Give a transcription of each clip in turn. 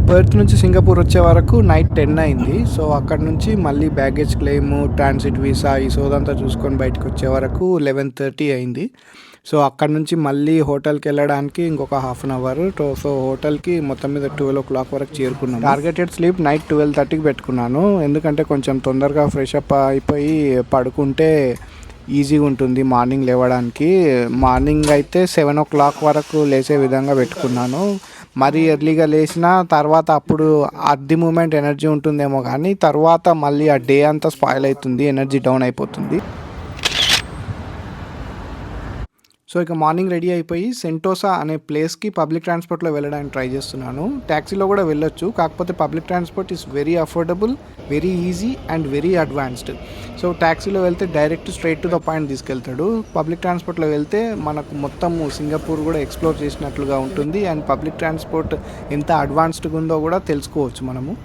Perth నుంచి Singapore వచ్చే వరకు నైట్ 10 అయింది. సో అక్కడ నుంచి మళ్ళీ బ్యాగేజ్ క్లెయిమ్, ట్రాన్సిట్ వీసా ఈ సోదంతా చూసుకొని బయటకు వచ్చే వరకు 11:30 అయింది. సో అక్కడ నుంచి మళ్ళీ హోటల్కి వెళ్ళడానికి ఇంకొక హాఫ్ అన్ అవర్. సో హోటల్కి మొత్తం మీద 12 o'clock వరకు చేరుకున్నాను. టార్గెటెడ్ స్లీప్ నైట్ 12:30కి పెట్టుకున్నాను, ఎందుకంటే కొంచెం తొందరగా ఫ్రెష్ అప్ అయిపోయి పడుకుంటే ఈజీగా ఉంటుంది మార్నింగ్ లేవడానికి. మార్నింగ్ అయితే 7 o'clock వరకు లేచే విధంగా పెట్టుకున్నాను. మరీ ఎర్లీగా లేచిన తర్వాత అప్పుడు అట్ ది మూమెంట్ ఎనర్జీ ఉంటుందేమో, కానీ తర్వాత మళ్ళీ ఆ డే అంతా స్పాయిల్ అవుతుంది, ఎనర్జీ డౌన్ అయిపోతుంది. సో ఇక మార్నింగ్ రెడీ అయిపోయి సెంటోసా అనే ప్లేస్కి పబ్లిక్ ట్రాన్స్పోర్ట్లో వెళ్ళడానికి ట్రై చేస్తున్నాను. ట్యాక్సీలో కూడా వెళ్ళొచ్చు, కాకపోతే public transport is very affordable, very easy and very advanced. So ట్యాక్సీలో వెళ్తే direct straight to the point తీసుకెళ్తాడు. పబ్లిక్ ట్రాన్స్పోర్ట్లో వెళ్తే మనకు మొత్తం సింగపూర్ కూడా ఎక్స్ప్లోర్ చేసినట్లుగా ఉంటుంది, అండ్ పబ్లిక్ ట్రాన్స్పోర్ట్ ఎంత అడ్వాన్స్డ్గా ఉందో కూడా తెలుసుకోవచ్చు మనము.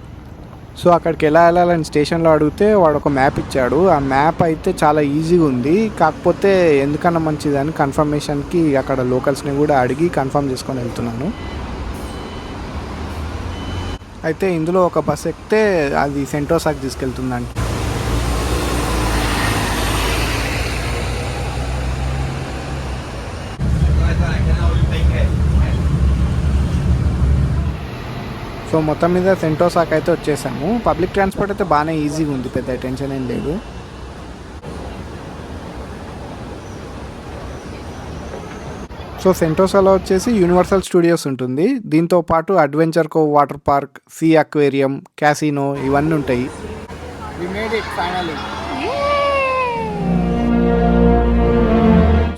సో అక్కడికి ఎలా వెళ్ళాలని స్టేషన్లో అడిగితే వాడు ఒక మ్యాప్ ఇచ్చాడు. ఆ మ్యాప్ అయితే చాలా ఈజీగా ఉంది, కాకపోతే ఎందుకన్నా మంచిదని కన్ఫర్మేషన్కి అక్కడ లోకల్స్ని కూడా అడిగి కన్ఫర్మ్ చేసుకొని వెళ్తున్నాను. అయితే ఇందులో ఒక బస్ ఎక్కితే అది సెంటోసాకి తీసుకెళ్తుందండి. సో మొత్తం మీద సెంటోసాకి అయితే వచ్చేసాము. పబ్లిక్ ట్రాన్స్పోర్ట్ అయితే బాగానే ఈజీగా ఉంది, పెద్ద టెన్షన్ ఏం లేదు. సో సెంటోసాలో వచ్చేసి యూనివర్సల్ స్టూడియోస్ ఉంటుంది, దీంతో పాటు adventure cove water park, sea aquarium, casino ఇవన్నీ ఉంటాయి.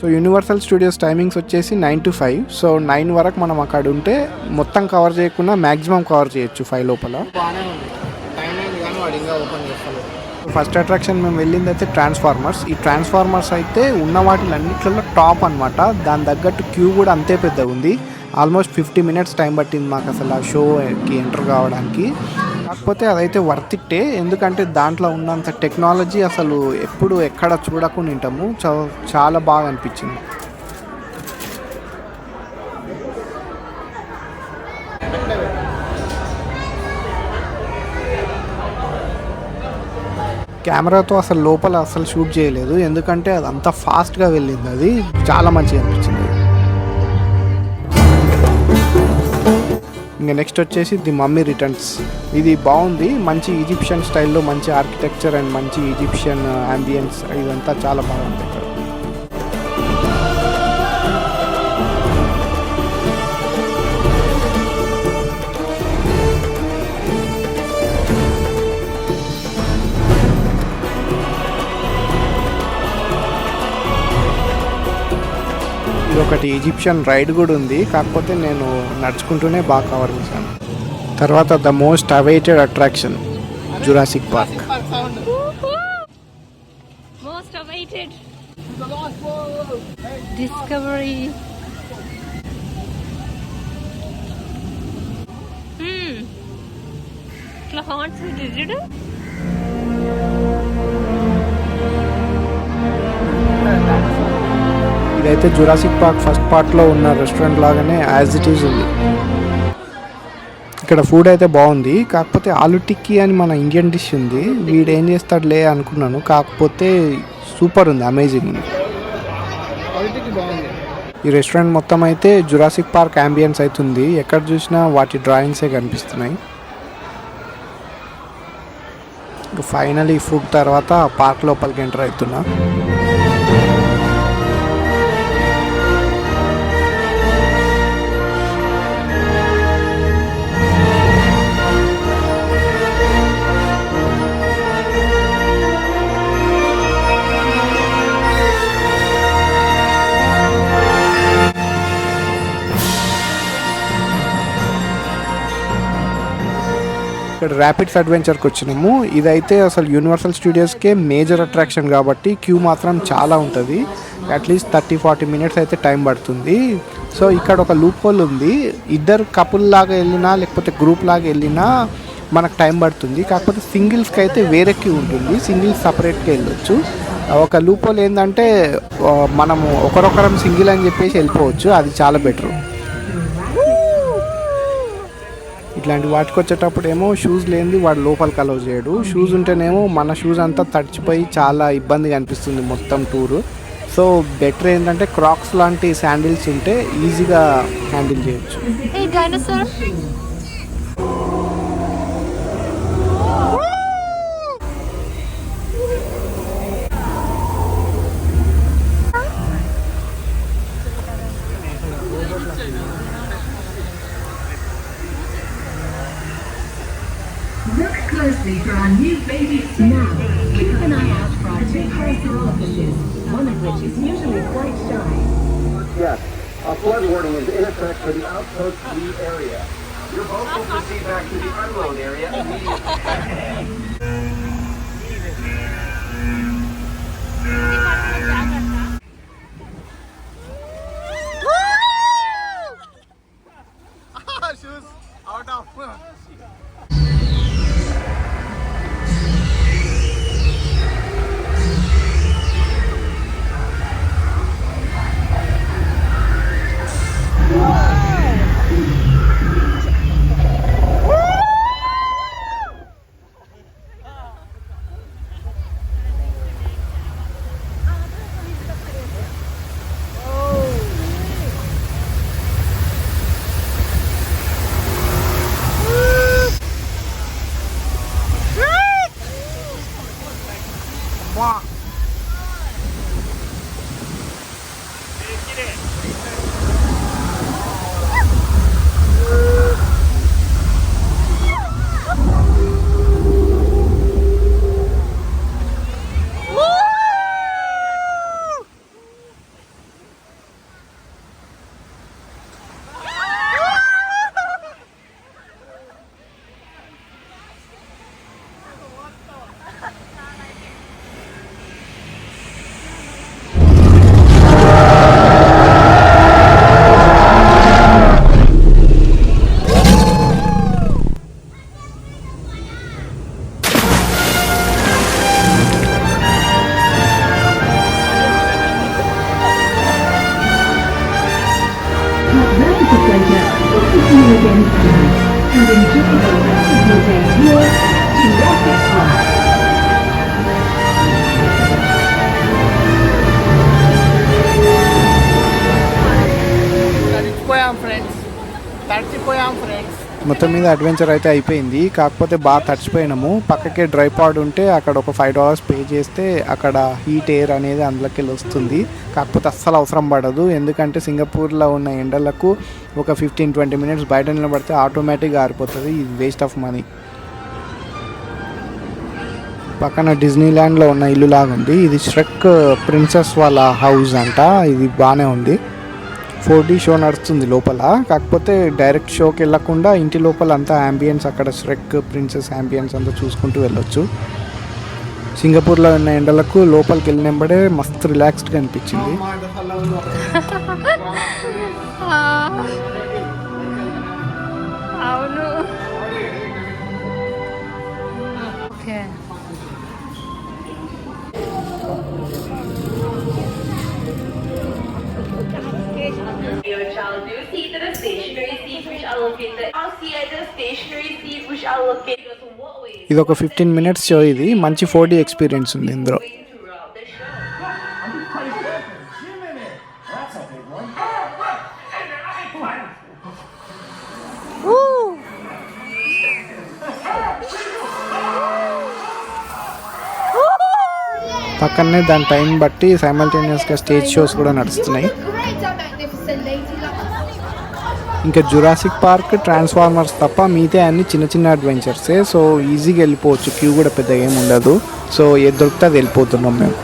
సో యూనివర్సల్ స్టూడియోస్ టైమింగ్స్ వచ్చేసి 9 to 5. సో 9 వరకు మనం అక్కడ ఉంటే మొత్తం కవర్ చేయకుండా మ్యాక్సిమం కవర్ చేయొచ్చు 5 లోపల. ఫస్ట్ అట్రాక్షన్ మేము వెళ్ళింది అయితే ట్రాన్స్ఫార్మర్స్. ఈ ట్రాన్స్ఫార్మర్స్ అయితే ఉన్న వాటిలన్నిట్లలో టాప్ అనమాట. దాని తగ్గట్టు క్యూ కూడా అంతే పెద్దగా ఉంది. ఆల్మోస్ట్ 50 minutes టైం పట్టింది మాకు అసలు ఆ షోకి ఎంటర్ కావడానికి. కాకపోతే అదైతే వర్త్ ఇట్టే, ఎందుకంటే దాంట్లో ఉన్నంత టెక్నాలజీ అసలు ఎప్పుడు ఎక్కడ చూడకుండా ఉంటాము. చాలా బాగా అనిపించింది. కెమెరాతో అసలు లోపల అసలు షూట్ చేయలేదు, ఎందుకంటే అది అంత ఫాస్ట్గా వెళ్ళింది. అది చాలా మంచిగా అనిపించింది. ఇంకా నెక్స్ట్ వచ్చేసి ది మమ్మీ రిటర్న్స్. ఇది బాగుంది, మంచి ఈజిప్షియన్ స్టైల్లో మంచి ఆర్కిటెక్చర్ అండ్ మంచి ఈజిప్షియన్ అంబియన్స్ ఇదంతా చాలా బాగుంది ఇక్కడ. ఇది ఒకటి ఈజిప్షియన్ రైడ్ కూడా ఉంది, కాకపోతే నేను నడుచుకుంటూనే బాగా కవర్ చేశాను. తర్వాత the most awaited attraction Jurassic park. Most awaited discovery. ఇట్లా హార్ట్స్ చూడు. ఇదైతే జురాసిక్ పార్క్ ఫస్ట్ పార్ట్లో ఉన్న రెస్టారెంట్ లాగానే యాజ్ ఇట్ ఈజ్ ఉంది. ఇక్కడ ఫుడ్ అయితే బాగుంది, కాకపోతే ఆలు టిక్కీ అని మన ఇండియన్ డిష్ ఉంది. వీడు ఏం చేస్తాడులే అనుకున్నాను, కాకపోతే సూపర్ ఉంది, అమేజింగ్ ఉంది. ఈ రెస్టారెంట్ మొత్తం అయితే జురాసిక్ పార్క్ అంబియన్స్ అవుతుంది. ఎక్కడ చూసినా వాటి డ్రాయింగ్సే కనిపిస్తున్నాయి. ఫైనలీ ఫుడ్ తర్వాత పార్క్ లోపలికి ఎంటర్ అవుతున్నా. ఇక్కడ ర్యాపిడ్స్ అడ్వెంచర్కి వచ్చినాము. ఇదైతే అసలు యూనివర్సల్ స్టూడియోస్కే మేజర్ అట్రాక్షన్ కాబట్టి క్యూ మాత్రం చాలా ఉంటుంది. అట్లీస్ట్ 30-40 minutes అయితే టైం పడుతుంది. సో ఇక్కడ ఒక లూప్ హోల్ ఉంది, ఇద్దరు కపుల్ లాగా వెళ్ళినా లేకపోతే గ్రూప్ లాగా వెళ్ళినా మనకు టైం పడుతుంది. కాకపోతే సింగిల్స్కి అయితే వేరే క్యూ ఉంటుంది, సింగిల్స్ సపరేట్గా వెళ్ళొచ్చు. ఒక లూప్ హోల్ ఏంటంటే మనము ఒకరొకరం సింగిల్ అని చెప్పేసి వెళ్ళిపోవచ్చు, అది చాలా బెటర్. ఇట్లాంటి వాటికి వచ్చేటప్పుడు ఏమో షూస్ లేనిది వాడు లోపలికి అలౌ చేయడు. షూస్ ఉంటేనేమో మన షూస్ అంతా తడిచిపోయి చాలా ఇబ్బందిగా అనిపిస్తుంది మొత్తం టూరు. సో బెటర్ ఏంటంటే క్రాక్స్ లాంటి శాండిల్స్ ఉంటే ఈజీగా హ్యాండిల్ చేయొచ్చు. Hey dinosaur. Look closely for our new baby now. Keep an eye out for our two parasaurolophus, one of which is usually quite shy. Yes, a flood warning is in effect for the Outpost B area. Your boat will proceed back to the unload area immediately. And enjoy the rest of your day here, Jurassic Park. మొత్తం మీద adventure అయితే అయిపోయింది. కాకపోతే బాగా తడిచిపోయినాము. పక్కకే dry పాడ్ ఉంటే అక్కడ ఒక $5 పే చేస్తే అక్కడ హీట్ ఎయిర్ అనేది అందులోకి వెళ్ళి వస్తుంది. కాకపోతే అస్సలు అవసరం పడదు, ఎందుకంటే సింగపూర్లో ఉన్న ఎండలకు ఒక 15-20 మినిట్స్ బయట నిలబడితే ఆటోమేటిక్గా ఆరిపోతుంది. ఇది వేస్ట్ ఆఫ్ మనీ. పక్కన డిజ్నీ ల్యాండ్లో ఉన్న ఇల్లు లాగా ఉంది. ఇది ష్రెక్ ప్రిన్సెస్ వాళ్ళ హౌస్ అంట. ఇది బాగానే ఉంది. 4D షో నడుస్తుంది లోపల. కాకపోతే డైరెక్ట్ షోకి వెళ్ళకుండా ఇంటి లోపల అంతా యాంబియన్స్, అక్కడ ష్రెక్ ప్రిన్సెస్ యాంబియన్స్ అంతా చూసుకుంటూ వెళ్ళొచ్చు. సింగపూర్లో ఉన్న ఎండలకు లోపలికి వెళ్ళినప్పుడే మస్తు రిలాక్స్డ్గా అనిపించింది. అవును. Okay. Your child do seat at a stationary seat which are located. I'll see at the stationary seat which are located on what way ఇది ఒక 15 మినిట్స్ షో. ఇది మంచి 4D ఎక్స్పీరియన్స్ ఉంది ఇందులో. throughout the show. పక్కనే దాని time బట్టి సైమల్టేనియస్గా stage shows కూడా నడుస్తున్నాయి. ఇంకా జురాసిక్ పార్క్, ట్రాన్స్ఫార్మర్స్ తప్ప మిగతా అన్ని చిన్న చిన్న అడ్వెంచర్సే. సో ఈజీగా వెళ్ళిపోవచ్చు, క్యూ కూడా పెద్దగా ఏమి ఉండదు. సో ఏది దొరికితే అది వెళ్ళిపోతున్నాం మేము.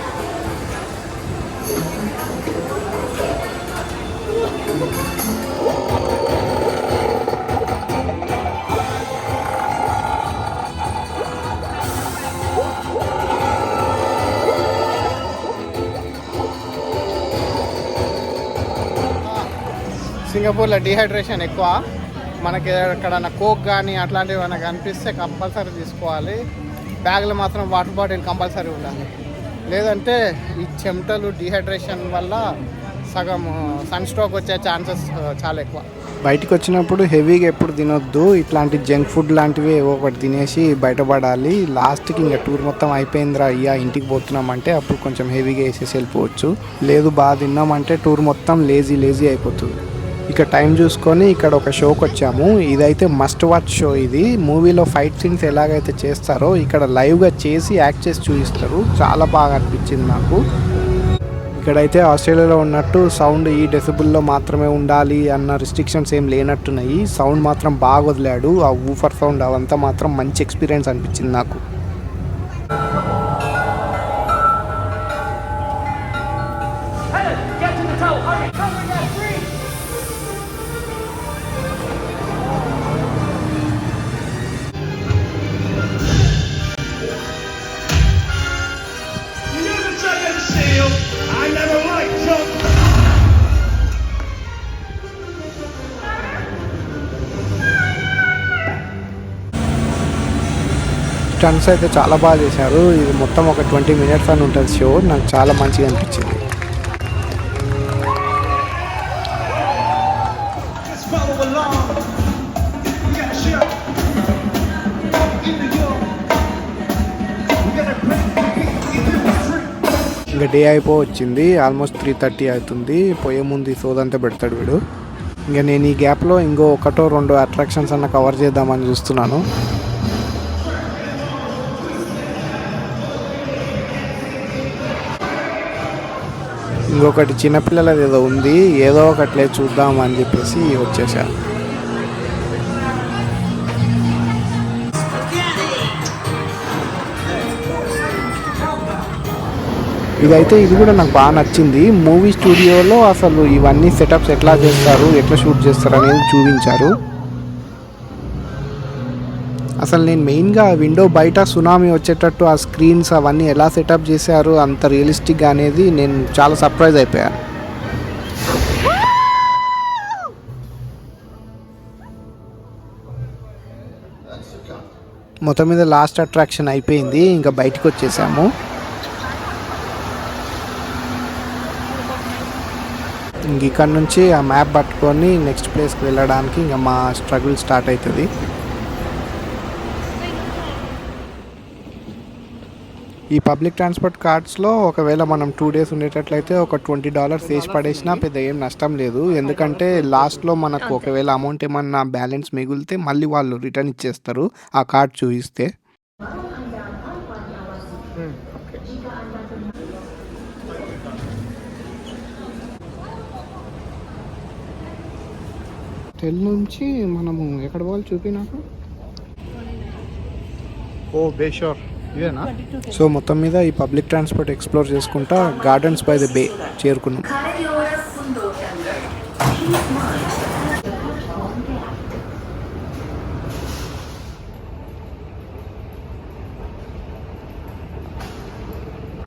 సింగపూర్లో డిహైడ్రేషన్ ఎక్కువ. మనకి ఎక్కడన్నా కోక్ కానీ అట్లాంటివి మనకు అనిపిస్తే కంపల్సరీ తీసుకోవాలి. బ్యాగ్లో మాత్రం వాటర్ బాటిల్ కంపల్సరీ ఉండాలి. లేదంటే ఈ చెమటలు డిహైడ్రేషన్ వల్ల సగం సన్ స్ట్రోక్ వచ్చే ఛాన్సెస్ చాలా ఎక్కువ. బయటికి వచ్చినప్పుడు హెవీగా ఎప్పుడు తినొద్దు, ఇట్లాంటి జంక్ ఫుడ్ లాంటివి ఏవో ఒకటి తినేసి బయటపడాలి. లాస్ట్కి ఇంకా టూర్ మొత్తం అయిపోయిందిరా అయ్యా ఇంటికి పోతున్నామంటే అప్పుడు కొంచెం హెవీగా వేసేసి వెళ్ళిపోవచ్చు. లేదు బాగా తిన్నామంటే టూర్ మొత్తం లేజీ అయిపోతుంది. ఇక టైం చూసుకొని ఇక్కడ ఒక షోకి వచ్చాము. ఇదైతే మస్ట్ వాచ్ షో. ఇది మూవీలో ఫైట్ సీన్స్ ఎలాగైతే చేస్తారో ఇక్కడ లైవ్గా చేసి యాక్ట్ చేసి చూపిస్తారు. చాలా బాగా అనిపించింది నాకు. ఇక్కడైతే ఆస్ట్రేలియాలో ఉన్నట్టు సౌండ్ ఈ డెసిబుల్లో మాత్రమే ఉండాలి అన్న రిస్ట్రిక్షన్స్ ఏం లేనట్టున్నాయి. సౌండ్ మాత్రం బాగా వదిలాడు. ఆ ఊఫర్ సౌండ్ అవంతా మాత్రం మంచి ఎక్స్పీరియన్స్ అనిపించింది నాకు. స్టంట్స్ అయితే చాలా బాగా చేశారు. ఇది మొత్తం ఒక 20 minutes అని ఉంటుంది షో. నాకు చాలా మంచిగా అనిపించింది. ఇంకా డే అయిపోవచ్చింది. ఆల్మోస్ట్ 3:30 అవుతుంది. పోయే ముందు ఈ సోదంతా పెడతాడు వీడు. ఇంకా నేను ఈ గ్యాప్లో ఇంకో 1-2 అట్రాక్షన్స్ అన్న కవర్ చేద్దామని చూస్తున్నాను. ఇంకొకటి చిన్నపిల్లలది ఏదో ఉంది, ఏదో ఒకట్లే చూద్దాం అని చెప్పేసి వచ్చేసాను. ఇదైతే ఇది కూడా నాకు బాగా నచ్చింది. మూవీ స్టూడియోలో అసలు ఇవన్నీ సెటప్స్ ఎట్లా చేస్తారు, ఎట్లా షూట్ చేస్తారు అనేది చూపించారు. అసలు నేను మెయిన్గా విండో బయట సునామీ వచ్చేటట్టు ఆ స్క్రీన్స్ అవన్నీ ఎలా సెటప్ చేశారు అంత రియలిస్టిక్గా అనేది నేను చాలా సర్ప్రైజ్ అయిపోయాను. మొత్తం మీద లాస్ట్ అట్రాక్షన్ అయిపోయింది. ఇంకా బయటకు వచ్చేసాము. ఇంక ఇక్కడ నుంచి ఆ మ్యాప్ పట్టుకొని నెక్స్ట్ ప్లేస్కి వెళ్ళడానికి ఇంకా మా స్ట్రగుల్ స్టార్ట్ అవుతుంది. ఈ పబ్లిక్ ట్రాన్స్పోర్ట్ కార్డ్స్లో ఒకవేళ మనం 2 days ఉండేటట్లయితే ఒక $20 వేసి పడేసినా పెద్ద ఏం నష్టం లేదు. ఎందుకంటే లాస్ట్లో మనకు ఒకవేళ అమౌంట్ ఏమన్నా బ్యాలెన్స్ మిగిలితే మళ్ళీ వాళ్ళు రిటర్న్ ఇచ్చేస్తారు ఆ కార్డ్ చూపిస్తే. టెల్ నుంచి మనము ఎక్కడ పోవాలి చూపి నాకు. ఓ బేషోర్ ఇదేనా? సో మొత్తం మీద ఈ పబ్లిక్ ట్రాన్స్పోర్ట్ ఎక్స్ప్లోర్ చేసుకుంటా గార్డెన్స్ బై ద బే చేరుకున్నాం.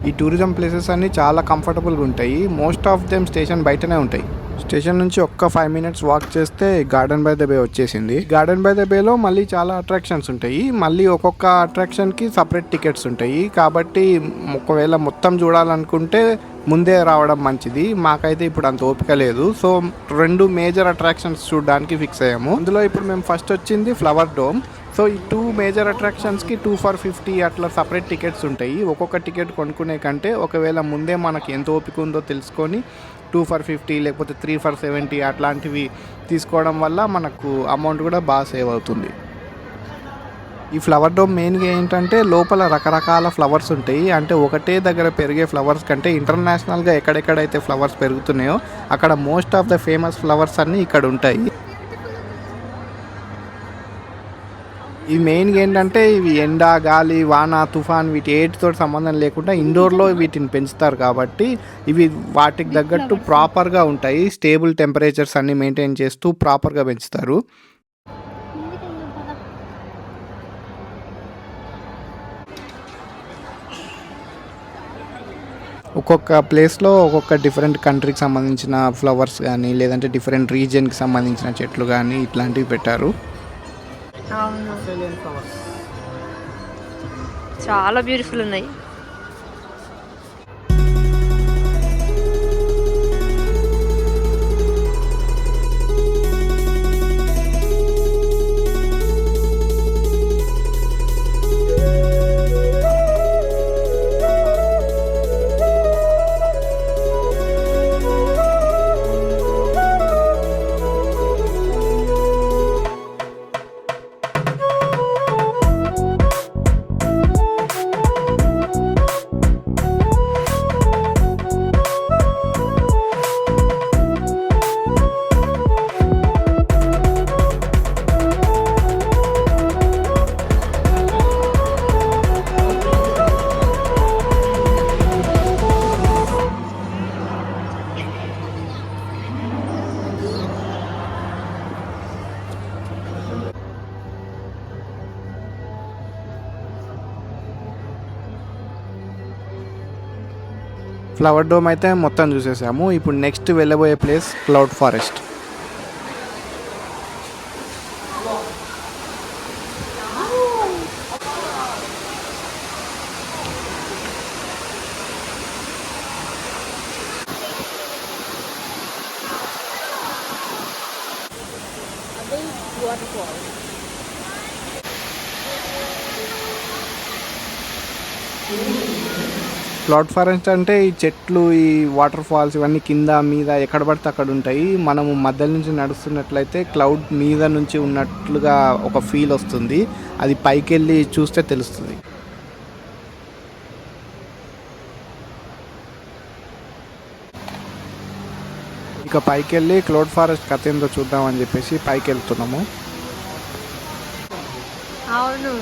ఈ టూరిజం ప్లేసెస్ అన్నీ చాలా కంఫర్టబుల్గా ఉంటాయి. మోస్ట్ ఆఫ్ దెమ్ స్టేషన్ బయటనే ఉంటాయి. స్టేషన్ నుంచి ఒక్క 5 minutes వాక్ చేస్తే గార్డెన్ బై ద బే వచ్చేసింది. గార్డెన్ బై ద బేలో మళ్ళీ చాలా అట్రాక్షన్స్ ఉంటాయి. మళ్ళీ ఒక్కొక్క అట్రాక్షన్కి సపరేట్ టికెట్స్ ఉంటాయి. కాబట్టి ఒకవేళ మొత్తం చూడాలనుకుంటే ముందే రావడం మంచిది. మాకైతే ఇప్పుడు అంత ఓపిక లేదు. సో 2 మేజర్ అట్రాక్షన్స్ చూడడానికి ఫిక్స్ అయ్యాము. అందులో ఇప్పుడు మేము ఫస్ట్ వచ్చింది ఫ్లవర్ డోమ్. సో ఈ 2 మేజర్ అట్రాక్షన్స్కి 2 for $50 అట్లా సపరేట్ టికెట్స్ ఉంటాయి. ఒక్కొక్క టికెట్ కొనుక్కునే కంటే ఒకవేళ ముందే మనకి ఎంత ఓపిక ఉందో తెలుసుకొని 2 for $50 లేకపోతే 3 for $70 అట్లాంటివి తీసుకోవడం వల్ల మనకు అమౌంట్ కూడా బాగా సేవ్ అవుతుంది. ఈ ఫ్లవర్ డోమ్ మెయిన్గా ఏంటంటే లోపల రకరకాల ఫ్లవర్స్ ఉంటాయి. అంటే ఒకటే దగ్గర పెరిగే ఫ్లవర్స్ కంటే ఇంటర్నేషనల్గా ఎక్కడెక్కడైతే ఫ్లవర్స్ పెరుగుతున్నాయో అక్కడ most of the famous flowers అన్నీ ఇక్కడ ఉంటాయి. ఈ మెయిన్గా ఏంటంటే ఇవి ఎండ, గాలి, వాన, తుఫాన్ వీటి ఏటితో సంబంధం లేకుండా ఇండోర్లో వీటిని పెంచుతారు. కాబట్టి ఇవి వాటికి తగ్గట్టు ప్రాపర్గా ఉంటాయి. స్టేబుల్ టెంపరేచర్స్ అన్నీ మెయింటైన్ చేస్తూ ప్రాపర్గా పెంచుతారు. ఒక్కొక్క ప్లేస్లో ఒక్కొక్క డిఫరెంట్ కంట్రీకి సంబంధించిన ఫ్లవర్స్ కానీ లేదంటే డిఫరెంట్ రీజియన్కి సంబంధించిన చెట్లు కానీ ఇట్లాంటివి పెట్టారు. చాలా బ్యూటిఫుల్ ఉన్నాయి. ఫ్లవర్ డోమ్ అయితే మొత్తం చూసేసాము. ఇప్పుడు నెక్స్ట్ వెళ్ళబోయే place cloud forest. Cloud forest అంటే ఈ చెట్లు, ఈ వాటర్ ఫాల్స్ ఇవన్నీ కింద మీద ఎక్కడ పడితే అక్కడ ఉంటాయి. మనము మధ్య నుంచి నడుస్తున్నట్లయితే క్లౌడ్ మీద నుంచి ఉన్నట్లుగా ఒక ఫీల్ వస్తుంది. అది పైకి వెళ్ళి చూస్తే తెలుస్తుంది. ఇక పైకి వెళ్ళి క్లౌడ్ ఫారెస్ట్ కథ ఏందో చూద్దామని చెప్పేసి పైకి వెళ్తున్నాము. అవును.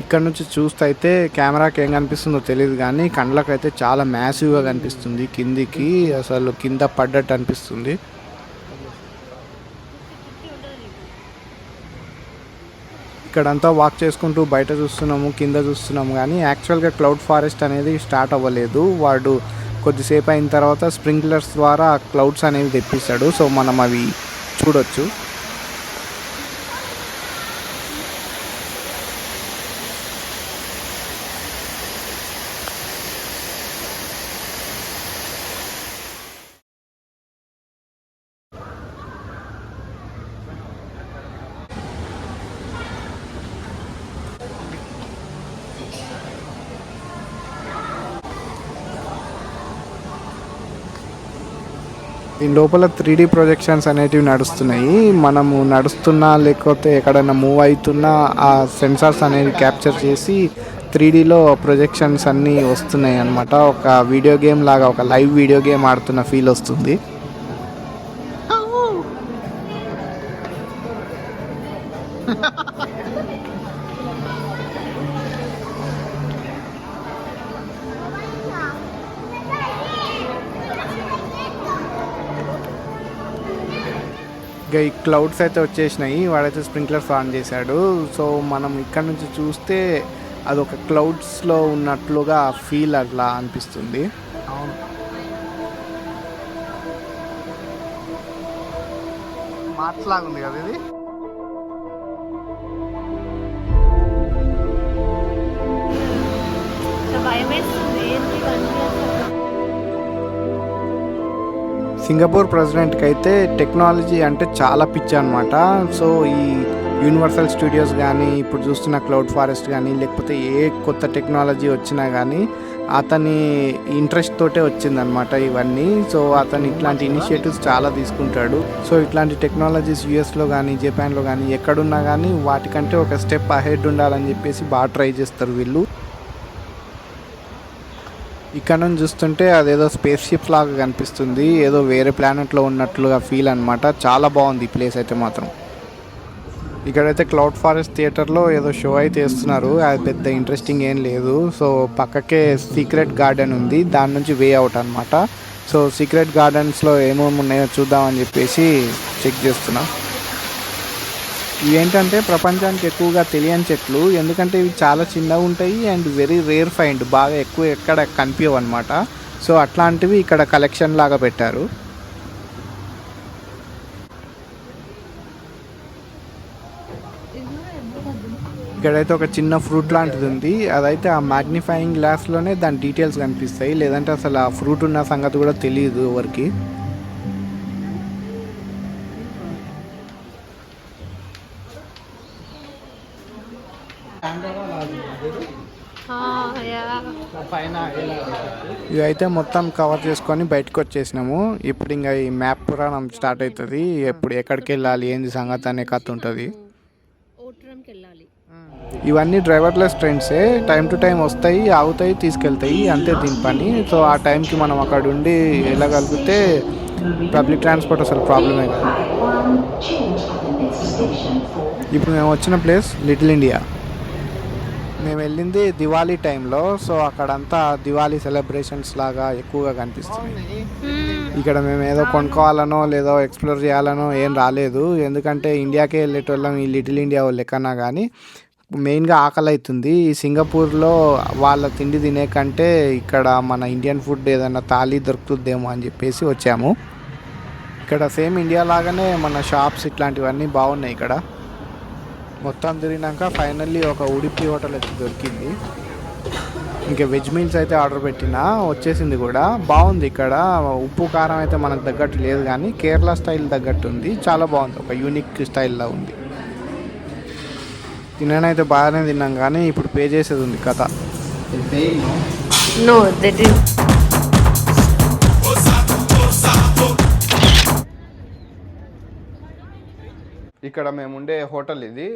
ఇక్కడ నుంచి చూస్తే అయితే కెమెరాకి ఏం కనిపిస్తుందో తెలియదు కానీ కండ్లకు అయితే చాలా మ్యాసివ్గా కనిపిస్తుంది. కిందికి అసలు కింద పడ్డట్టు అనిపిస్తుంది. ఇక్కడంతా వాక్ చేసుకుంటూ బయట చూస్తున్నాము, కింద చూస్తున్నాము కానీ యాక్చువల్గా క్లౌడ్ ఫారెస్ట్ అనేది స్టార్ట్ అవ్వలేదు. వాడు కొద్దిసేపు అయిన తర్వాత స్ప్రింక్లర్స్ ద్వారా క్లౌడ్స్ అనేవి తెప్పిస్తాడు. సో మనం అవి చూడొచ్చు. దీని లోపల 3D ప్రొజెక్షన్స్ అనేటివి నడుస్తున్నాయి. మనము నడుస్తున్నా లేకపోతే ఎక్కడైనా మూవ్ అవుతున్నా ఆ సెన్సార్స్ అనేవి క్యాప్చర్ చేసి 3Dలో ప్రొజెక్షన్స్ అన్నీ వస్తున్నాయి అన్నమాట. ఒక వీడియో గేమ్ లాగా, ఒక లైవ్ వీడియో గేమ్ ఆడుతున్న ఫీల్ వస్తుంది. ఇక ఈ క్లౌడ్స్ అయితే వచ్చేసినాయి. వాడైతే స్ప్రింక్లర్స్ ఆన్ చేశాడు. సో మనం ఇక్కడ నుంచి చూస్తే అదొక క్లౌడ్స్లో ఉన్నట్లుగా ఫీల్ అట్లా అనిపిస్తుంది. అవును, మాట్లాగుంది కదా ఇది. భయం వేస్తుంది. ఏంటి ఇవన్నీ అసలు? సింగపూర్ ప్రెసిడెంట్కి అయితే టెక్నాలజీ అంటే చాలా పిచ్చి అనమాట. సో ఈ యూనివర్సల్ స్టూడియోస్ కానీ, ఇప్పుడు చూస్తున్న క్లౌడ్ ఫారెస్ట్ కానీ, లేకపోతే ఏ కొత్త టెక్నాలజీ వచ్చినా కానీ అతని ఇంట్రెస్ట్ తోటే వచ్చిందనమాట ఇవన్నీ. సో అతను ఇట్లాంటి ఇనిషియేటివ్స్ చాలా తీసుకుంటాడు. సో ఇట్లాంటి టెక్నాలజీస్ యూఎస్లో కానీ, జపాన్లో కానీ ఎక్కడున్నా కానీ వాటికంటే ఒక స్టెప్ అహెడ్ ఉండాలని చెప్పేసి బాగా ట్రై చేస్తారు వీళ్ళు. ఇక్కడ నుంచి చూస్తుంటే అదేదో స్పేస్ షిప్ లాగా కనిపిస్తుంది. ఏదో వేరే ప్లానెట్లో ఉన్నట్లుగా ఫీల్ అనమాట. చాలా బాగుంది ఈ ప్లేస్ అయితే మాత్రం. ఇక్కడైతే క్లౌడ్ ఫారెస్ట్ థియేటర్లో ఏదో షో అయితే వేస్తున్నారు. అది పెద్ద ఇంట్రెస్టింగ్ ఏం లేదు. సో పక్కకే సీక్రెట్ గార్డెన్ ఉంది, దాని నుంచి వే అవుట్ అనమాట. సో సీక్రెట్ గార్డెన్స్లో ఏమేమి ఉన్నాయో చూద్దామని చెప్పేసి చెక్ చేస్తున్నా. ఇవేంటంటే ప్రపంచానికి ఎక్కువగా తెలియని చెట్లు, ఎందుకంటే ఇవి చాలా చిన్నగా ఉంటాయి అండ్ వెరీ రేర్ ఫైండ్, బాగా ఎక్కువ ఎక్కడ కనిపించవు అనమాట. సో అట్లాంటివి ఇక్కడ కలెక్షన్ లాగా పెట్టారు. ఇక్కడైతే ఒక చిన్న ఫ్రూట్ లాంటిది ఉంది. అదైతే ఆ మ్యాగ్నిఫైయింగ్ గ్లాస్లోనే దాని డీటెయిల్స్ కనిపిస్తాయి, లేదంటే అసలు ఆ ఫ్రూట్ ఉన్న సంగతి కూడా తెలియదు ఎవరికి. ఇవైతే మొత్తం కవర్ చేసుకొని బయటకు వచ్చేసినాము. ఇప్పుడు ఇంకా ఈ మ్యాప్ పురాణం స్టార్ట్ అవుతుంది. ఎప్పుడు ఎక్కడికి వెళ్ళాలి, ఏంది సంగతి అనే కథ ఉంటుంది. ఇవన్నీ డ్రైవర్లెస్ ట్రైన్సే, టైం టు టైం వస్తాయి, ఆగుతాయి, తీసుకెళ్తాయి, అంతే దీని పని. సో ఆ టైంకి మనం అక్కడ ఉండి వెళ్ళగలిగితే పబ్లిక్ ట్రాన్స్పోర్ట్ అసలు ప్రాబ్లమే కాదు. ఇప్పుడు మేము వచ్చిన ప్లేస్ లిటిల్ ఇండియా. మేము వెళ్ళింది దివాళీ టైంలో, సో అక్కడంతా దివాళీ సెలబ్రేషన్స్ లాగా ఎక్కువగా కనిపిస్తుంది. ఇక్కడ మేము ఏదో కొనుక్కోవాలనో లేదో ఎక్స్ప్లోర్ చేయాలనో ఏం రాలేదు, ఎందుకంటే ఇండియాకే వెళ్ళేటోళ్ళం ఈ లిటిల్ ఇండియా వాళ్ళు ఎక్కన్నా. కానీ మెయిన్గా ఆకలి అవుతుంది. ఈ సింగపూర్లో వాళ్ళ తిండి తినే కంటే ఇక్కడ మన ఇండియన్ ఫుడ్ ఏదైనా థాలీ దొరుకుతుందేమో అని చెప్పేసి వచ్చాము. ఇక్కడ సేమ్ ఇండియా లాగానే మన షాప్స్ ఇట్లాంటివన్నీ బాగున్నాయి. ఇక్కడ మొత్తం తిరిగినాక ఫైనల్లీ ఒక ఉడిపి హోటల్ అయితే దొరికింది. ఇంకా వెజ్ మీల్స్ అయితే ఆర్డర్ పెట్టినా, వచ్చేసింది కూడా. బాగుంది ఇక్కడ. ఉప్పు కారం అయితే మనకు తగ్గట్టు లేదు, కానీ కేరళ స్టైల్ తగ్గట్టు ఉంది. చాలా బాగుంది, ఒక యూనిక్ స్టైల్లో ఉంది. తిననైతే బాగానే తిన్నాం, కానీ ఇప్పుడు పే చేసేది ఉంది కథ. No, they didn't. ఇక్కడ మేము ఉండే హోటల్ ఇది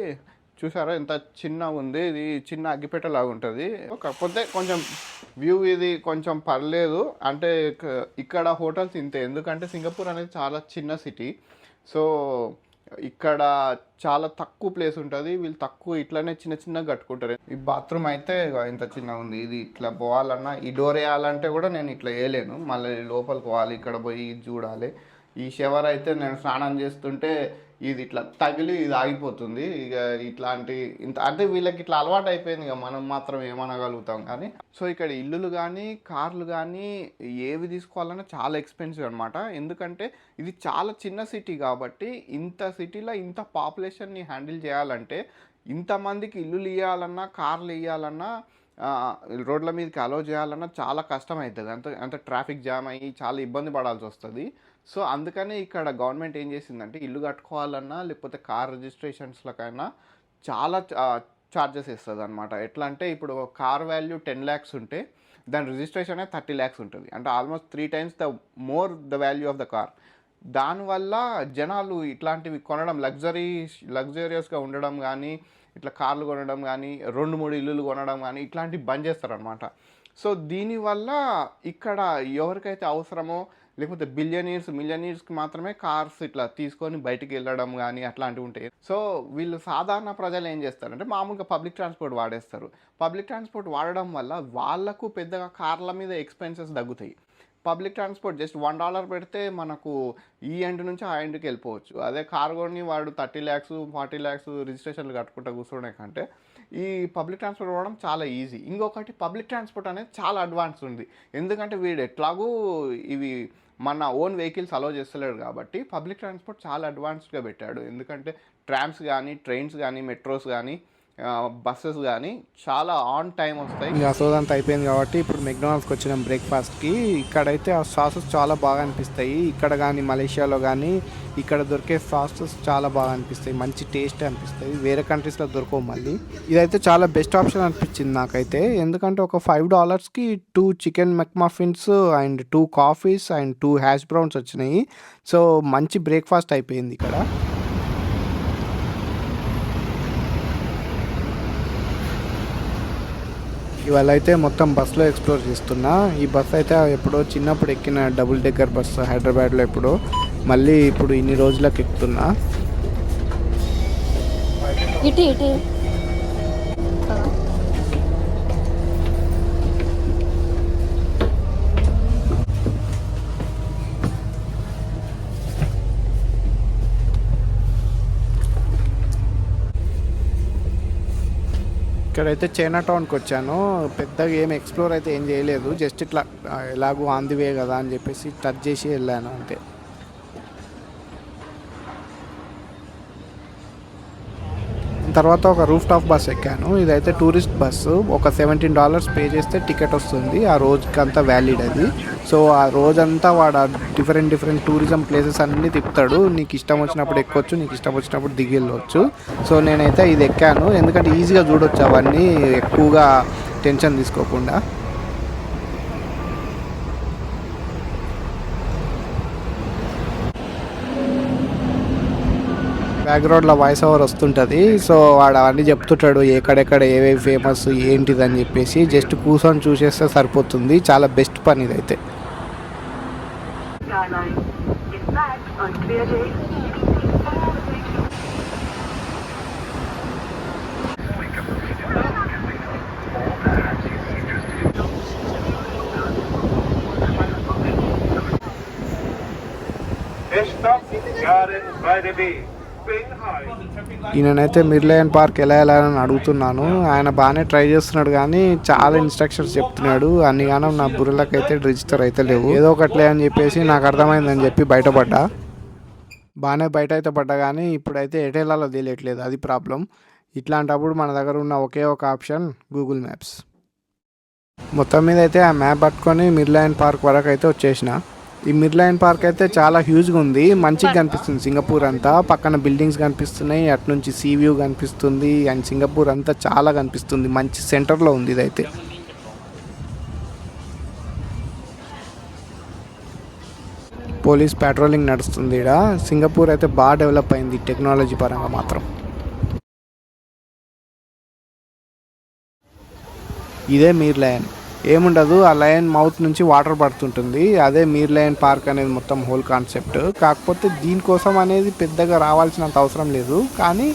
చూసారా, ఎంత చిన్న ఉంది. ఇది చిన్న అగ్గిపెట్టలాగా ఉంటుంది, కాకపోతే కొంచెం వ్యూ ఇది కొంచెం పర్లేదు. అంటే ఇక్కడ హోటల్స్ ఇంతే, ఎందుకంటే సింగపూర్ అనేది చాలా చిన్న సిటీ. సో ఇక్కడ చాలా తక్కువ ప్లేస్ ఉంటుంది, వీళ్ళు తక్కువ ఇట్లానే చిన్న చిన్నగా కట్టుకుంటారు. ఈ బాత్రూమ్ అయితే ఇంత చిన్న ఉంది. ఇది ఇట్లా పోవాలన్నా, ఈ డోర్ వేయాలంటే కూడా నేను ఇట్లా వేయలేను, మళ్ళీ లోపలికి పోవాలి, ఇక్కడ పోయి చూడాలి. ఈ షవర్ అయితే నేను స్నానం చేస్తుంటే ఇది ఇట్లా తగిలి ఇది ఆగిపోతుంది. ఇక ఇట్లాంటి ఇంత అంటే వీళ్ళకి ఇట్లా అలవాటు అయిపోయింది, ఇక మనం మాత్రం ఏమనగలుగుతాం. కానీ సో ఇక్కడ ఇల్లులు కానీ కార్లు కానీ ఏవి తీసుకోవాలన్నా చాలా ఎక్స్పెన్సివ్ అనమాట. ఎందుకంటే ఇది చాలా చిన్న సిటీ కాబట్టి, ఇంత సిటీలో ఇంత పాపులేషన్ని హ్యాండిల్ చేయాలంటే, ఇంతమందికి ఇల్లులు ఇవ్వాలన్నా కార్లు ఇవ్వాలన్నా రోడ్ల మీదకి అలో చేయాలన్నా చాలా కష్టం అవుతుంది. అంత ట్రాఫిక్ జామ్ అయ్యి చాలా ఇబ్బంది పడాల్సి వస్తుంది. సో అందుకని ఇక్కడ గవర్నమెంట్ ఏం చేసిందంటే, ఇల్లు కట్టుకోవాలన్నా లేకపోతే కార్ రిజిస్ట్రేషన్స్లకైనా చాలా ఛార్జెస్ ఇస్తుంది అనమాట. ఎట్లా అంటే, ఇప్పుడు కార్ వాల్యూ 10 lakhs ఉంటే దాని రిజిస్ట్రేషన్ 30 lakhs ఉంటుంది. అంటే almost 3 times the value of the car. దానివల్ల జనాలు ఇట్లాంటివి కొనడం, లగ్జరియస్గా ఉండడం కానీ, ఇట్లా కార్లు కొనడం కానీ, 2-3 ఇల్లులు కొనడం కానీ ఇట్లాంటివి బంద్ చేస్తారనమాట. సో దీనివల్ల ఇక్కడ ఎవరికైతే అవసరమో, లేకపోతే మిలియనీర్స్కి మాత్రమే కార్స్ ఇట్లా తీసుకొని బయటికి వెళ్ళడం కానీ అట్లాంటివి ఉంటాయి. సో వీళ్ళు సాధారణ ప్రజలు ఏం చేస్తారంటే, మామూలుగా పబ్లిక్ ట్రాన్స్పోర్ట్ వాడేస్తారు. పబ్లిక్ ట్రాన్స్పోర్ట్ వాడడం వల్ల వాళ్ళకు పెద్దగా కార్ల మీద ఎక్స్పెన్సెస్ తగ్గుతాయి. పబ్లిక్ ట్రాన్స్పోర్ట్ జస్ట్ $1 పెడితే మనకు ఈ ఎండ్ నుంచి ఆ ఎండ్కి వెళ్ళిపోవచ్చు. అదే కార్ కొని వాడు 30 lakhs 40 lakhs రిజిస్ట్రేషన్లు కట్టుకుంటూ కూర్చోడే కంటే ఈ పబ్లిక్ ట్రాన్స్పోర్ట్ వాడడం చాలా ఈజీ. ఇంకొకటి, పబ్లిక్ ట్రాన్స్పోర్ట్ అనేది చాలా అడ్వాన్స్ ఉంది. ఎందుకంటే వీడు ఎట్లాగూ ఇవి మన ఓన్ వెహికల్స్ అలో చేస్తలేడు కాబట్టి పబ్లిక్ ట్రాన్స్పోర్ట్ చాలా అడ్వాన్స్డ్గా పెట్టాడు. ఎందుకంటే ట్రామ్స్ కానీ, ట్రైన్స్ కానీ, మెట్రోస్ కానీ, బస్సెస్ కానీ చాలా ఆన్ టైం వస్తాయి. ఇంకా సోదంతా అయిపోయింది కాబట్టి ఇప్పుడు మెక్డొనాల్డ్స్కి వచ్చినాం బ్రేక్ఫాస్ట్కి. ఇక్కడైతే ఆ సాసెస్ చాలా బాగా అనిపిస్తాయి. ఇక్కడ కానీ మలేషియాలో కానీ ఇక్కడ దొరికే సాసెస్ చాలా బాగా అనిపిస్తాయి, మంచి టేస్ట్ అనిపిస్తాయి. వేరే కంట్రీస్లో దొరకవు మళ్ళీ. ఇదైతే చాలా బెస్ట్ ఆప్షన్ అనిపించింది నాకైతే, ఎందుకంటే ఒక $5కి 2 chicken McMuffins and 2 coffees and 2 hash browns వచ్చినాయి. సో మంచి బ్రేక్ఫాస్ట్ అయిపోయింది ఇక్కడ. ఇవాళ అయితే మొత్తం బస్సులో ఎక్స్ప్లోర్ చేస్తున్నా. ఈ బస్ అయితే ఎప్పుడో చిన్నప్పుడు ఎక్కిన డబుల్ డెక్కర్ బస్సు హైదరాబాద్లో, ఎప్పుడో మళ్ళీ ఇప్పుడు ఇన్ని రోజులకు ఎక్కుతున్నా. ఇటు ఇక్కడైతే చైనా టౌన్కి వచ్చాను. పెద్దగా ఏం ఎక్స్ప్లోర్ అయితే ఏం చేయలేదు, జస్ట్ ఇట్లా ఎలాగో ఆన్ ది వే కదా అని చెప్పేసి టచ్ చేసి వెళ్ళాను అంతే. తర్వాత ఒక రూఫ్ టాప్ బస్ ఎక్కాను. ఇదైతే టూరిస్ట్ బస్సు. ఒక $17 పే చేస్తే టికెట్ వస్తుంది. ఆ రోజుకంతా వ్యాలిడ్ అది. సో ఆ రోజంతా వాడు డిఫరెంట్ టూరిజం ప్లేసెస్ అన్నీ తిప్పుతాడు. నీకు ఇష్టం వచ్చినప్పుడు ఎక్కొచ్చు, నీకు ఇష్టం వచ్చినప్పుడు దిగి వెళ్ళవచ్చు. సో నేనైతే ఇది ఎక్కాను, ఎందుకంటే ఈజీగా చూడొచ్చు అవన్నీ, ఎక్కువగా టెన్షన్ తీసుకోకుండా. బ్యాక్గ్రౌండ్లో వాయిస్ ఓవర్ వస్తుంటుంది. సో వాడు అవన్నీ చెప్తుంటాడు, ఎక్కడెక్కడ ఏవేవి ఫేమస్ ఏంటిదని చెప్పేసి. జస్ట్ కూర్చొని చూసేస్తే సరిపోతుంది. చాలా బెస్ట్ పని ఇదైతే. Skyline. In fact, on clear days, you can see all the way to Stop Garden by the Bay. ఈయననైతే మిర్లయన్ పార్క్ ఎలా వెళ్ళాలని అడుగుతున్నాను. ఆయన బాగానే ట్రై చేస్తున్నాడు కానీ చాలా ఇన్స్ట్రక్షన్స్ చెప్తున్నాడు. అన్ని గానం నా బుర్రలకైతే రిజిస్టర్ అయితే లేవు. ఏదో ఒకట్లే అని చెప్పేసి నాకు అర్థమైందని చెప్పి బయటపడ్డా. బాగానే బయట అయితే పడ్డా కానీ ఇప్పుడైతే ఎటు వెళ్ళాలో తెలియట్లేదు. అది ప్రాబ్లం. ఇట్లాంటప్పుడు మన దగ్గర ఉన్న ఒకే ఒక ఆప్షన్ గూగుల్ మ్యాప్స్. మొత్తం మీద అయితే ఆ మ్యాప్ పట్టుకొని మిర్లయన్ పార్క్ వరకు అయితే వచ్చేసిన. ఈ మిర్లయన్ పార్క్ అయితే చాలా హ్యూజ్గా ఉంది. మంచిగా కనిపిస్తుంది సింగపూర్ అంతా. పక్కన బిల్డింగ్స్ కనిపిస్తున్నాయి, అటు నుంచి సీ వ్యూ కనిపిస్తుంది. అండ్ సింగపూర్ అంతా చాలా కనిపిస్తుంది. మంచి సెంటర్లో ఉంది ఇదైతే. పోలీస్ పెట్రోలింగ్ నడుస్తుంది ఇక్కడ. సింగపూర్ అయితే బాగా డెవలప్ అయింది టెక్నాలజీ పరంగా మాత్రం. ఇదే మిర్లయన్. ఏముండదు, ఆ లయన్ మౌత్ నుంచి వాటర్ పడుతుంటుంది. అదే మిర్లయన్ పార్క్ అనేది మొత్తం హోల్ కాన్సెప్ట్. కాకపోతే దీనికోసం అనేది పెద్దగా రావాల్సినంత అవసరం లేదు. కానీ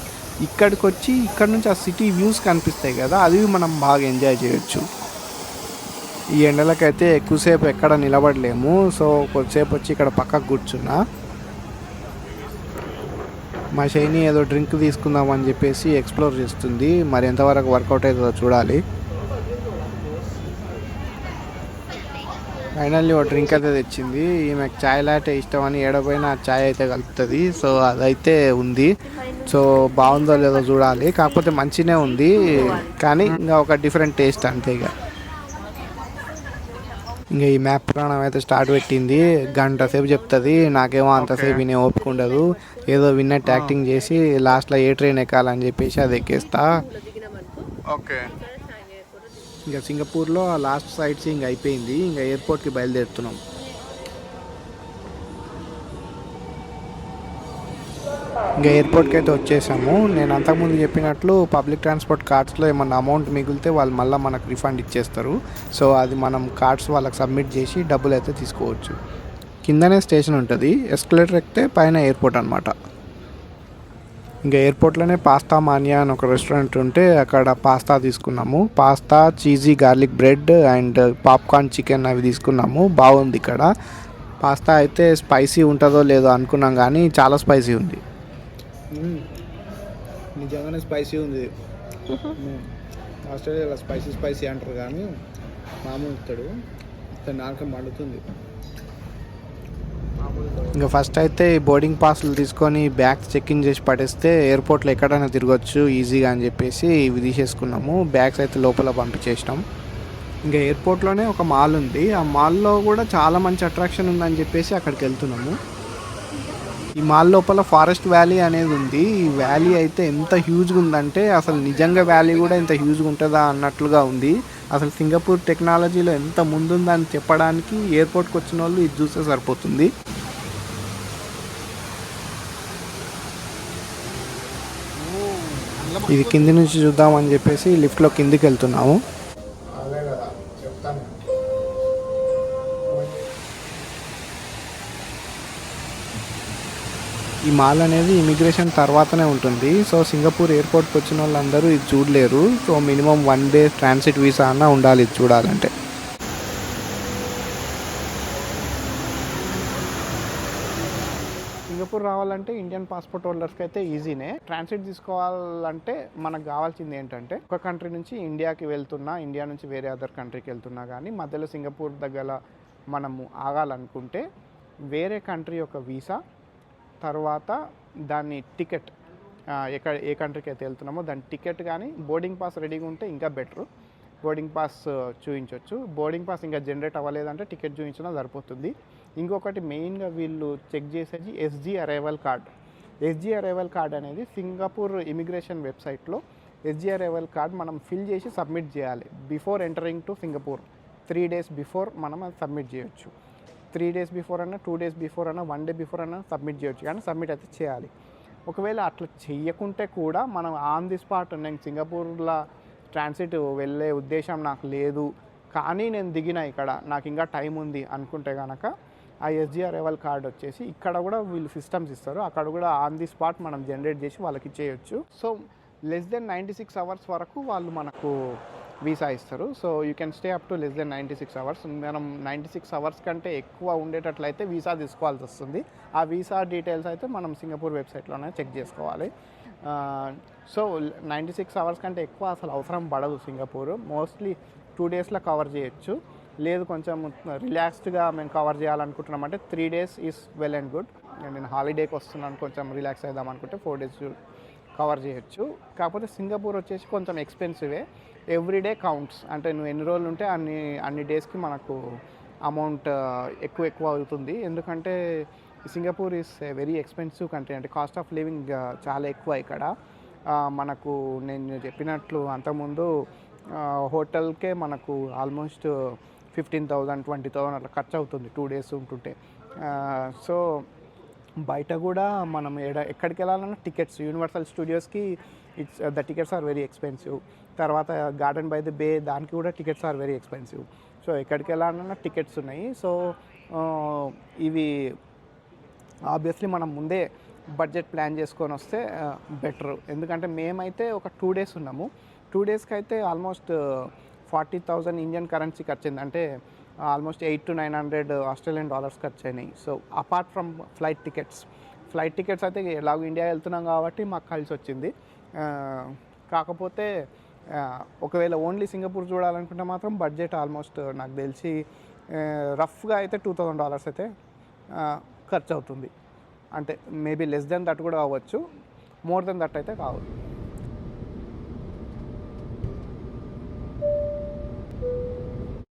ఇక్కడికి వచ్చి ఇక్కడ నుంచి ఆ సిటీ వ్యూస్ కనిపిస్తాయి కదా, అవి మనం బాగా ఎంజాయ్ చేయొచ్చు. ఈ ఎండలకైతే ఎక్కువసేపు ఎక్కడ నిలబడలేము. సో కొద్దిసేపు వచ్చి ఇక్కడ పక్కకు కూర్చున్నా. మా షైని ఏదో డ్రింక్ తీసుకుందామని చెప్పేసి ఎక్స్ప్లోర్ చేస్తుంది. మరి ఎంతవరకు వర్కౌట్ అవుతుందో చూడాలి. ఫైనల్లీ ఒక డ్రింక్ అయితే తెచ్చింది. ఈమెకు ఛాయ్ లాటే ఇష్టం అని ఏడపోయినా ఛాయ్ అయితే కలుపుతుంది. సో అదైతే ఉంది. సో బాగుందో లేదో చూడాలి. కాకపోతే మంచిగానే ఉంది కానీ ఇంకా ఒక డిఫరెంట్ టేస్ట్ అంతే. ఇంకా ఈ మ్యాప్ పురాణం అయితే స్టార్ట్ పెట్టింది. గంట సేపు చెప్తుంది. నాకేమో అంతసేపు వినే ఓపిక ఉండదు. ఏదో విన్నట్టు యాక్టింగ్ చేసి లాస్ట్లో ఏ ట్రైన్ ఎక్కాలని చెప్పేసి అది ఎక్కేస్తా. ఓకే, ఇంకా సింగపూర్లో లాస్ట్ సైట్ సీయింగ్ అయిపోయింది. ఇంకా ఎయిర్పోర్ట్కి బయలుదేరుతున్నాం. ఇంకా ఎయిర్పోర్ట్కి అయితే వచ్చేసాము. నేను అంతకుముందు చెప్పినట్లు పబ్లిక్ ట్రాన్స్పోర్ట్ కార్డ్స్లో ఏమన్నా అమౌంట్ మిగిలితే వాళ్ళు మళ్ళీ మనకు రిఫండ్ ఇచ్చేస్తారు. సో అది మనం కార్డ్స్ వాళ్ళకి సబ్మిట్ చేసి డబ్బులు అయితే తీసుకోవచ్చు. కిందనే స్టేషన్ ఉంటుంది. ఎస్కలేటర్ ఎక్కితే పైన ఎయిర్పోర్ట్ అనమాట. ఇంకా ఎయిర్పోర్ట్లోనే పాస్తా మానియా అని ఒక రెస్టారెంట్ ఉంటే అక్కడ పాస్తా తీసుకున్నాము. Pasta, cheesy garlic bread and popcorn chicken అవి తీసుకున్నాము. బాగుంది ఇక్కడ. పాస్తా అయితే స్పైసీ ఉంటుందో లేదో అనుకున్నాం కానీ చాలా స్పైసీ ఉంది. నిజంగానే స్పైసీ ఉంది. ఆస్ట్రేలియాలో స్పైసీ అంటారు కానీ మామూలు ఇస్తాడు. నాలుక మండుతుంది. ఇంకా ఫస్ట్ అయితే ఈ బోర్డింగ్ పాస్లు తీసుకొని బ్యాగ్స్ చెక్ ఇన్ చేసి పడేస్తే ఎయిర్పోర్ట్లో ఎక్కడైనా తిరగచ్చు ఈజీగా అని చెప్పేసి ఇవి తీసేసుకున్నాము. బ్యాగ్స్ అయితే లోపల పంపించేసినాం. ఇంకా ఎయిర్పోర్ట్లోనే ఒక మాల్ ఉంది. ఆ మాల్లో కూడా చాలా మంచి అట్రాక్షన్ ఉందని చెప్పేసి అక్కడికి వెళ్తున్నాము. ఈ మాల్ లోపల ఫారెస్ట్ వ్యాలీ అనేది ఉంది. ఈ వ్యాలీ అయితే ఎంత హ్యూజ్గా ఉందంటే అసలు నిజంగా వ్యాలీ కూడా ఇంత హ్యూజ్గా ఉంటుందా అన్నట్లుగా ఉంది. అసలు సింగపూర్ టెక్నాలజీలో ఎంత ముందుందని చెప్పడానికి ఎయిర్పోర్ట్కి వచ్చిన వాళ్ళు ఇది చూస్తే సరిపోతుంది. ఇది కింది నుంచి చూద్దామని చెప్పేసి లిఫ్ట్లో కిందికి వెళ్తున్నాము. ఈ మాల్ అనేది ఇమిగ్రేషన్ తర్వాతనే ఉంటుంది. సో సింగపూర్ ఎయిర్పోర్ట్కి వచ్చిన వాళ్ళందరూ ఇది చూడలేరు. So minimum 1 day transit visa అన్న ఉండాలి ఇది చూడాలంటే. సింగపూర్ రావాలంటే ఇండియన్ పాస్పోర్ట్ హోల్డర్స్కి అయితే ఈజీనే. ట్రాన్సిట్ తీసుకోవాలంటే మనకు కావాల్సింది ఏంటంటే ఒక కంట్రీ నుంచి ఇండియాకి వెళ్తున్నా, ఇండియా నుంచి వేరే అదర్ కంట్రీకి వెళ్తున్నా కానీ మధ్యలో సింగపూర్ దగ్గర మనము ఆగాలనుకుంటే వేరే కంట్రీ యొక్క వీసా, తర్వాత దాన్ని టికెట్, ఏ కంట్రీకి అయితే వెళ్తున్నామో దాని టికెట్ కానీ బోర్డింగ్ పాస్ రెడీగా ఉంటే ఇంకా బెటరు. బోర్డింగ్ పాస్ చూపించవచ్చు. బోర్డింగ్ పాస్ ఇంకా జనరేట్ అవ్వలేదంటే టికెట్ చూపించినా సరిపోతుంది. ఇంకొకటి మెయిన్గా వీళ్ళు చెక్ చేసేది SG arrival card. SG arrival card అనేది సింగపూర్ ఇమిగ్రేషన్ వెబ్సైట్లో ఎస్జీ అరైవల్ కార్డ్ మనం ఫిల్ చేసి సబ్మిట్ చేయాలి. Before entering to Singapore 3 days before మనం అది సబ్మిట్ చేయొచ్చు. 3 days బిఫోర్ అన్నా, 2 days బిఫోర్ అన్నా, 1 day బిఫోర్ అన్నా సబ్మిట్ చేయొచ్చు. కానీ సబ్మిట్ అయితే చేయాలి. ఒకవేళ అట్లా చెయ్యకుంటే కూడా మనం ఆన్ ది స్పాట్ నేను సింగపూర్లో ట్రాన్సిట్ వెళ్ళే ఉద్దేశం నాకు లేదు, కానీ నేను దిగిన ఇక్కడ నాకు ఇంకా టైం ఉంది అనుకుంటే కనుక ఆ ఎస్జిఆర్ అరైవల్ కార్డ్ వచ్చేసి ఇక్కడ కూడా వీళ్ళు సిస్టమ్స్ ఇస్తారు, అక్కడ కూడా ఆన్ ది స్పాట్ మనం జనరేట్ చేసి వాళ్ళకి ఇచ్చేయచ్చు. సో లెస్ దెన్ 96 అవర్స్ వరకు వాళ్ళు మనకు వీసా ఇస్తారు. So you can stay up to less than 96 hours. మనం 96 అవర్స్ కంటే ఎక్కువ ఉండేటట్లయితే వీసా తీసుకోవాల్సి వస్తుంది. ఆ వీసా డీటెయిల్స్ అయితే మనం సింగపూర్ వెబ్సైట్లోనే చెక్ చేసుకోవాలి. సో 96 అవర్స్ కంటే ఎక్కువ అసలు అవసరం పడదు సింగపూర్. మోస్ట్లీ 2 డేస్లో కవర్ చేయొచ్చు. లేదు కొంచెం రిలాక్స్డ్గా మేము కవర్ చేయాలనుకుంటున్నామంటే 3 days is well and good. నేను హాలిడేకి వస్తున్నాను కొంచెం రిలాక్స్ అవుదాం అనుకుంటే 4 డేస్ కవర్ చేయొచ్చు. కాకపోతే సింగపూర్ వచ్చేసి కొంచెం ఎక్స్పెన్సివే. ఎవ్రీడే కౌంట్స్, అంటే నువ్వు ఎన్ని రోజులు ఉంటే అన్ని డేస్కి మనకు అమౌంట్ ఎక్కువ అవుతుంది. ఎందుకంటే Singapore is very expensive country, అంటే కాస్ట్ ఆఫ్ లివింగ్ చాలా ఎక్కువ ఇక్కడ. మనకు నేను చెప్పినట్లు అంతకుముందు హోటల్కే మనకు ఆల్మోస్ట్ 15,000 20,000 అట్లా ఖర్చు అవుతుంది 2 డేస్ ఉంటుంటే. సో బయట కూడా మనం ఎక్కడికి వెళ్ళాలన్నా టికెట్స్, యూనివర్సల్ స్టూడియోస్కి the tickets are very expensive. తర్వాత గార్డెన్ బై ది బే దానికి కూడా tickets are very expensive. So ఎక్కడికి వెళ్ళాలన్నా టికెట్స్ ఉన్నాయి. సో ఇవి ఆబ్వియస్లీ మనం ముందే బడ్జెట్ ప్లాన్ చేసుకొని వస్తే బెటర్. ఎందుకంటే మేమైతే ఒక 2 డేస్ ఉన్నాము. 2 డేస్కి అయితే ఆల్మోస్ట్ 40,000 ఇండియన్ కరెన్సీ ఖర్చయింది, అంటే ఆల్మోస్ట్ 800 to 900 ఆస్ట్రేలియన్ డాలర్స్ ఖర్చు అయినాయి. So apart from flight tickets అయితే ఎలాగో ఇండియా వెళ్తున్నాం కాబట్టి మాకు కలిసి వచ్చింది. కాకపోతే ఒకవేళ ఓన్లీ సింగపూర్ చూడాలనుకుంటే మాత్రం బడ్జెట్ ఆల్మోస్ట్ నాకు తెలిసి రఫ్గా అయితే $2,000 అయితే ఖర్చు అవుతుంది. అంటే మేబీ లెస్ దెన్ దట్ కూడా అవ్వచ్చు, మోర్ దెన్ దట్ అయితే కావాలి.